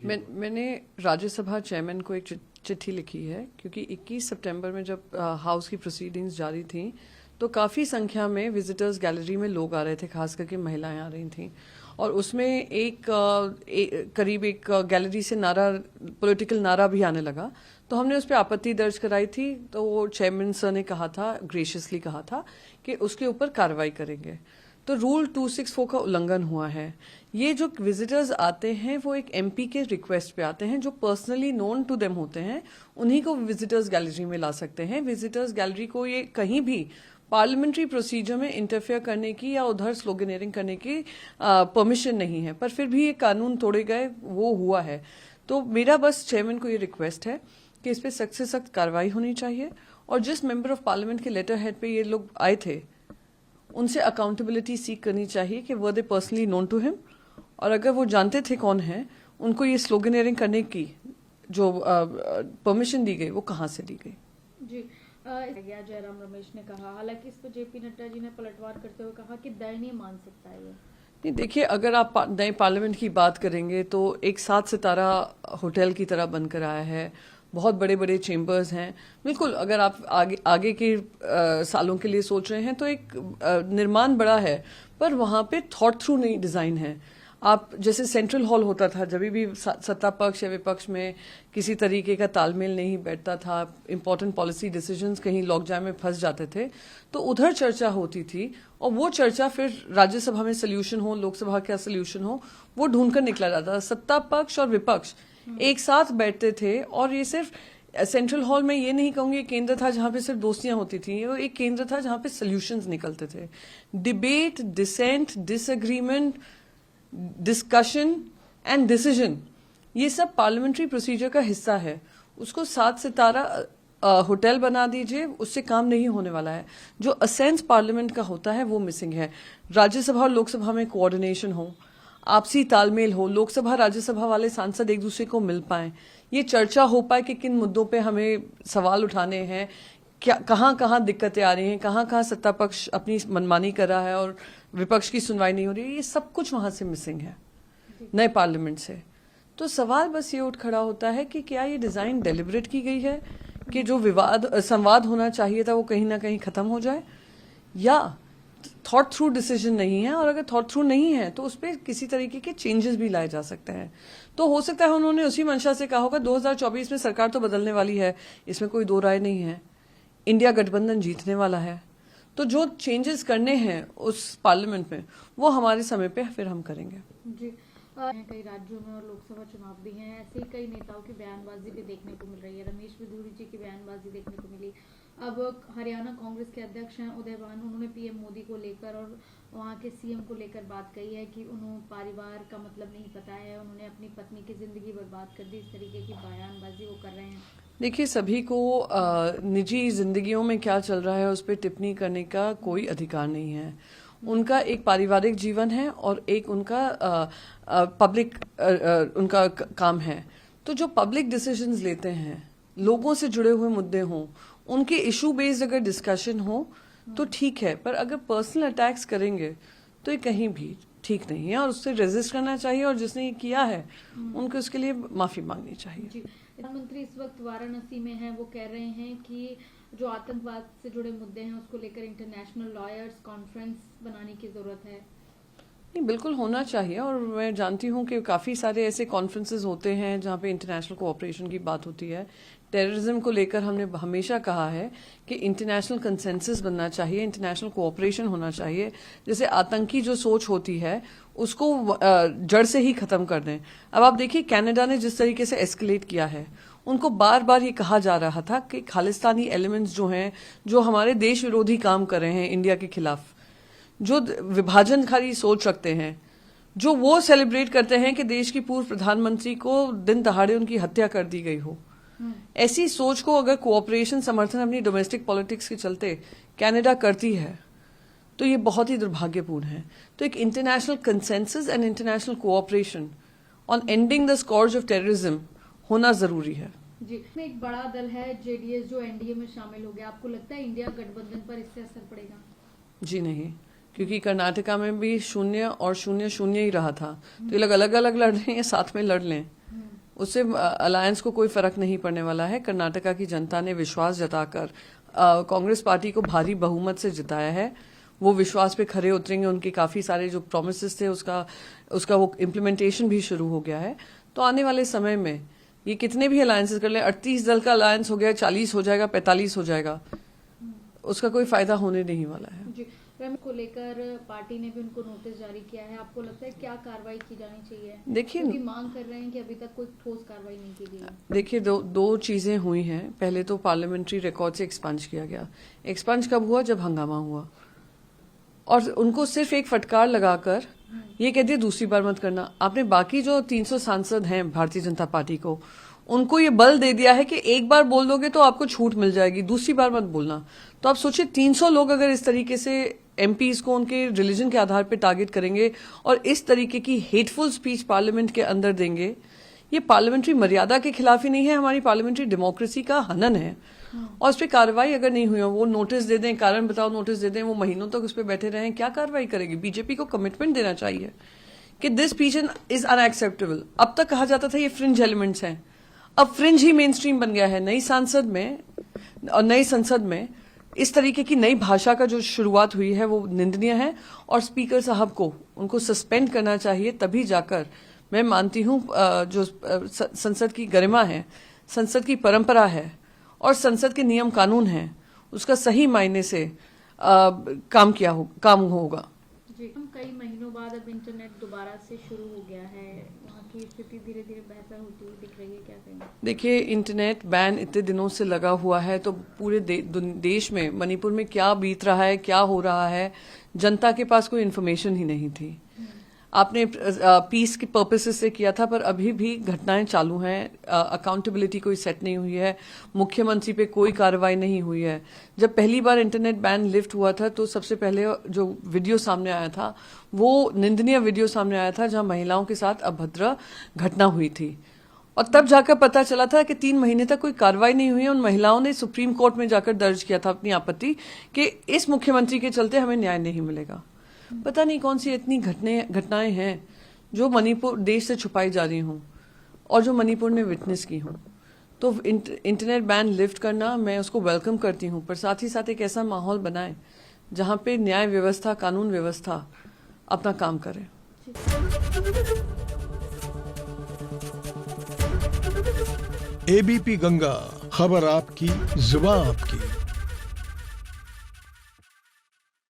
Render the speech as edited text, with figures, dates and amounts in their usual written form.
मैंने राज्यसभा चेयरमैन को एक चिट्ठी लिखी है, क्योंकि 21 सितंबर में जब हाउस की प्रोसीडिंग्स जारी थी तो काफ़ी संख्या में विजिटर्स गैलरी में लोग आ रहे थे, खास करके महिलाएं आ रही थीं, और उसमें करीब एक गैलरी से पॉलिटिकल नारा भी आने लगा। तो हमने उस पर आपत्ति दर्ज कराई थी, तो वो चेयरमैन सर ने कहा था, ग्रेशियसली कहा था कि उसके ऊपर कार्रवाई करेंगे। तो रूल 264 का उल्लंघन हुआ है। ये जो विजिटर्स आते हैं वो एक एमपी के रिक्वेस्ट पे आते हैं, जो पर्सनली नोन टू देम होते हैं, उन्हीं को विजिटर्स गैलरी में ला सकते हैं। विजिटर्स गैलरी को ये कहीं भी पार्लियामेंट्री प्रोसीजर में इंटरफेयर करने की या उधर स्लोगनेरिंग करने की परमिशन नहीं है, पर फिर भी ये कानून तोड़े गए, वो हुआ है। तो मेरा बस चेयरमैन को ये रिक्वेस्ट है कि इस पर सख्त से सख्त कार्रवाई होनी चाहिए, और जिस मेंबर ऑफ पार्लियामेंट के लेटर हेड पे ये लोग आए थे उनसे अकाउंटेबिलिटी सीख करनी चाहिए कि वर दे पर्सनली नोन टू हिम, और अगर वो जानते थे कौन है, उनको ये स्लोगनेरिंग करने की जो परमिशन दी गई वो कहाँ से दी गई। जी जयराम रमेश ने कहा, हालांकि इस पर जेपी नड्डा जी ने पलटवार करते हुए कहा कि दयनीय मान सकता है ये। नहीं, देखिए, अगर आप नए पार्लियामेंट की बात करेंगे तो एक 7 सितारा होटल की तरह बनकर आया है, बहुत बड़े बड़े चेम्बर्स हैं। बिल्कुल, अगर आप आगे के सालों के लिए सोच रहे हैं तो एक निर्माण बड़ा है, पर वहाँ पे थॉट थ्रू नहीं डिज़ाइन है। आप जैसे सेंट्रल हॉल होता था, जब भी सत्ता पक्ष या विपक्ष में किसी तरीके का तालमेल नहीं बैठता था, इंपॉर्टेंट पॉलिसी डिसीजंस कहीं लॉकजाम में फंस जाते थे, तो उधर चर्चा होती थी, और वो चर्चा फिर राज्यसभा में सोल्यूशन हो, लोकसभा का सोल्यूशन हो, वो ढूंढकर निकला जाता था। सत्ता पक्ष और विपक्ष एक साथ बैठते थे, और ये सिर्फ सेंट्रल हॉल में ये नहीं कहूंगी केंद्र था जहां पे सिर्फ दोस्तियां होती थी, वो एक केंद्र था जहां पे सोल्यूशंस निकलते थे। Debate, dissent, disagreement, discussion and decision, ये सब पार्लियामेंट्री प्रोसीजर का हिस्सा है। उसको 7 सितारा होटल बना दीजिए, उससे काम नहीं होने वाला है। जो असेंस पार्लियामेंट का होता है वो मिसिंग है। राज्यसभा और लोकसभा में कोऑर्डिनेशन हो, आपसी तालमेल हो, लोकसभा राज्यसभा वाले सांसद एक दूसरे को मिल पाएं, ये चर्चा हो पाए कि किन मुद्दों पे हमें सवाल उठाने हैं, क्या कहाँ कहाँ दिक्कतें आ रही हैं, कहाँ कहाँ सत्ता पक्ष अपनी मनमानी कर रहा है और विपक्ष की सुनवाई नहीं हो रही है, ये सब कुछ वहां से मिसिंग है नए पार्लियामेंट से। तो सवाल बस ये उठ खड़ा होता है कि क्या ये डिजाइन डेलिबरेट की गई है कि जो संवाद होना चाहिए था वो कहीं ना कहीं खत्म हो जाए, या थॉट थ्रू डिसीजन नहीं है, और अगर थॉट थ्रू नहीं है तो उस पर किसी तरीके के चेंजेस भी लाए जा सकते हैं। तो हो सकता है उन्होंने उसी मंशा से कहा होगा 2024 में सरकार तो बदलने वाली है, इसमें कोई दो राय नहीं है, इंडिया गठबंधन जीतने वाला है, तो जो चेंजेस करने हैं उस पार्लियामेंट में वो हमारे समय पे फिर हम करेंगे। जी, कई राज्यों में और लोकसभा चुनाव भी हैं, ऐसे ही कई नेताओं की बयानबाजी भी देखने को मिल रही है। रमेश बिधूरी जी की बयानबाजी देखने को मिली। अब हरियाणा कांग्रेस के अध्यक्ष हैं उदयभान, उन्होंने पीएम मोदी को लेकर और वहाँ के सीएम को लेकर बात कही है कि उन्होंने परिवार का मतलब नहीं पता है, उन्होंने अपनी पत्नी की जिंदगी बर्बाद कर दी। इस तरीके की बयानबाजी वो कर रहे हैं। देखिए, सभी को निजी जिंदगियों में क्या चल रहा है उस पर टिप्पणी करने का कोई अधिकार नहीं है। उनका एक पारिवारिक जीवन है और एक उनका पब्लिक उनका काम है। तो जो पब्लिक डिसीजंस लेते हैं, लोगों से जुड़े हुए मुद्दे हों, उनके इशू बेस्ड अगर डिस्कशन हो तो ठीक है, पर अगर पर्सनल अटैक्स करेंगे तो ये कहीं भी ठीक नहीं है, और उससे रेजिस्ट करना चाहिए, और जिसने ये किया है उनको उसके लिए माफी मांगनी चाहिए। प्रधानमंत्री इस वक्त वाराणसी में हैं, वो कह रहे हैं कि जो आतंकवाद से जुड़े मुद्दे हैं उसको लेकर इंटरनेशनल लॉयर्स कॉन्फ्रेंस बनाने की जरूरत है। नहीं, बिल्कुल होना चाहिए, और मैं जानती हूँ कि काफ़ी सारे ऐसे कॉन्फ्रेंसेस होते हैं जहाँ पे इंटरनेशनल कोऑपरेशन की बात होती है। टेररिज्म को लेकर हमने हमेशा कहा है कि इंटरनेशनल कंसेंसस बनना चाहिए, इंटरनेशनल कोऑपरेशन होना चाहिए, जैसे आतंकी जो सोच होती है उसको जड़ से ही खत्म कर दें। अब आप देखिए, कनाडा ने जिस तरीके से एस्केलेट किया है, उनको बार बार ये कहा जा रहा था कि खालिस्तानी एलिमेंट्स जो हैं, जो हमारे देश विरोधी काम कर रहे हैं इंडिया के खिलाफ, जो विभाजनकारी सोच रखते हैं, जो वो सेलिब्रेट करते हैं कि देश की पूर्व प्रधानमंत्री को दिन दहाड़े उनकी हत्या कर दी गई हो, ऐसी सोच को अगर कोऑपरेशन समर्थन अपनी डोमेस्टिक पॉलिटिक्स के चलते कनाडा करती है तो ये बहुत ही दुर्भाग्यपूर्ण है। तो एक international consensus and international cooperation on ending the scourge of terrorism होना जरूरी है। जी, एक बड़ा दल है जेडीएस जो एनडीए में शामिल हो गया, आपको लगता है इंडिया गठबंधन पर इससे असर पड़ेगा? जी नहीं, क्योंकि कर्नाटका में भी 0 और 0 0 ही रहा था, तो ये लोग अलग अलग लड़ रहे हैं, साथ में लड़ लें। उससे अलायंस को कोई फर्क नहीं पड़ने वाला है। कर्नाटका की जनता ने विश्वास जताकर कांग्रेस पार्टी को भारी बहुमत से जिताया है। वो विश्वास पे खरे उतरेंगे। उनके काफी सारे जो प्रोमिसेस थे उसका वो इम्प्लीमेंटेशन भी शुरू हो गया है। तो आने वाले समय में ये कितने भी अलायंसेस कर ले, 38 दल का अलायंस हो गया, 40 हो जाएगा, 45 हो जाएगा, उसका कोई फायदा होने नहीं वाला है। जी, रैम को लेकर पार्टी ने भी उनको नोटिस जारी किया है। आपको लगता है क्या कार्रवाई की जानी चाहिए? देखिए, क्योंकि मांग कर रहे हैं कि अभी तक कोई ठोस कार्रवाई नहीं की गई है। देखिए, दो चीजें हुई हैं। पहले तो पार्लियामेंट्री रिकॉर्ड से एक्सपंज किया गया। एक्सपंज कब हुआ? जब हंगामा हुआ, और उनको सिर्फ एक फटकार लगाकर ये कह दिया दूसरी बार मत करना। आपने बाकी जो 300 सांसद हैं भारतीय जनता पार्टी को, उनको ये बल दे दिया है कि एक बार बोल दोगे तो आपको छूट मिल जाएगी, दूसरी बार मत बोलना। तो आप सोचिए, 300 लोग अगर इस तरीके से एमपीज को उनके रिलीजन के आधार पर टारगेट करेंगे और इस तरीके की हेटफुल स्पीच पार्लियामेंट के अंदर देंगे, ये पार्लियामेंट्री मर्यादा के खिलाफ ही नहीं है, हमारी पार्लियामेंट्री डेमोक्रेसी का हनन है। और उस पर कार्रवाई अगर नहीं हुई, वो नोटिस दे दें, कारण बताओ नोटिस दे दें, वो महीनों तक उस पर बैठे रहें, क्या कार्रवाई करेगी? बीजेपी को कमिटमेंट देना चाहिए कि दिस स्पीच इज अनएक्सेप्टेबल। अब तक कहा जाता था ये फ्रिंज एलिमेंट्स हैं, अब फ्रिंज ही मेन स्ट्रीम बन गया है। नई सांसद में और नई संसद में इस तरीके की नई भाषा का जो शुरुआत हुई है वो निंदनीय है, और स्पीकर साहब को उनको सस्पेंड करना चाहिए। तभी जाकर मैं मानती हूं जो संसद की गरिमा है, संसद की परंपरा है और संसद के नियम कानून हैं, उसका सही मायने से काम होगा। जी, हम कई महीनों बाद अब इंटरनेट दोबारा से शुरू हो गया है, वहाँ की स्थिति धीरे धीरे बेहतर होती हुई दिख रही है, क्या कहेंगे? देखिए, इंटरनेट बैन इतने दिनों से लगा हुआ है, तो पूरे देश में, मणिपुर में क्या बीत रहा है, क्या हो रहा है, जनता के पास कोई इन्फॉर्मेशन ही नहीं थी। आपने पीस के पर्पसेस से किया था, पर अभी भी घटनाएं चालू हैं, अकाउंटेबिलिटी कोई सेट नहीं हुई है, मुख्यमंत्री पे कोई कार्रवाई नहीं हुई है। जब पहली बार इंटरनेट बैन लिफ्ट हुआ था तो सबसे पहले जो वीडियो सामने आया था वो निंदनीय वीडियो सामने आया था, जहां महिलाओं के साथ अभद्र घटना हुई थी, और तब जाकर पता चला था कि 3 महीने तक कोई कार्रवाई नहीं हुई है। उन महिलाओं ने सुप्रीम कोर्ट में जाकर दर्ज किया था अपनी आपत्ति कि इस मुख्यमंत्री के चलते हमें न्याय नहीं मिलेगा। पता नहीं कौन सी इतनी घटनाएं हैं जो मणिपुर देश से छुपाई जा रही हों और जो मणिपुर ने विटनेस की हों। तो इंटरनेट बैन लिफ्ट करना मैं उसको वेलकम करती हूं, पर साथ ही साथ एक ऐसा माहौल बनाए जहां पे न्याय व्यवस्था, कानून व्यवस्था अपना काम करे। एबीपी गंगा, खबर आपकी, जुबान आपकी।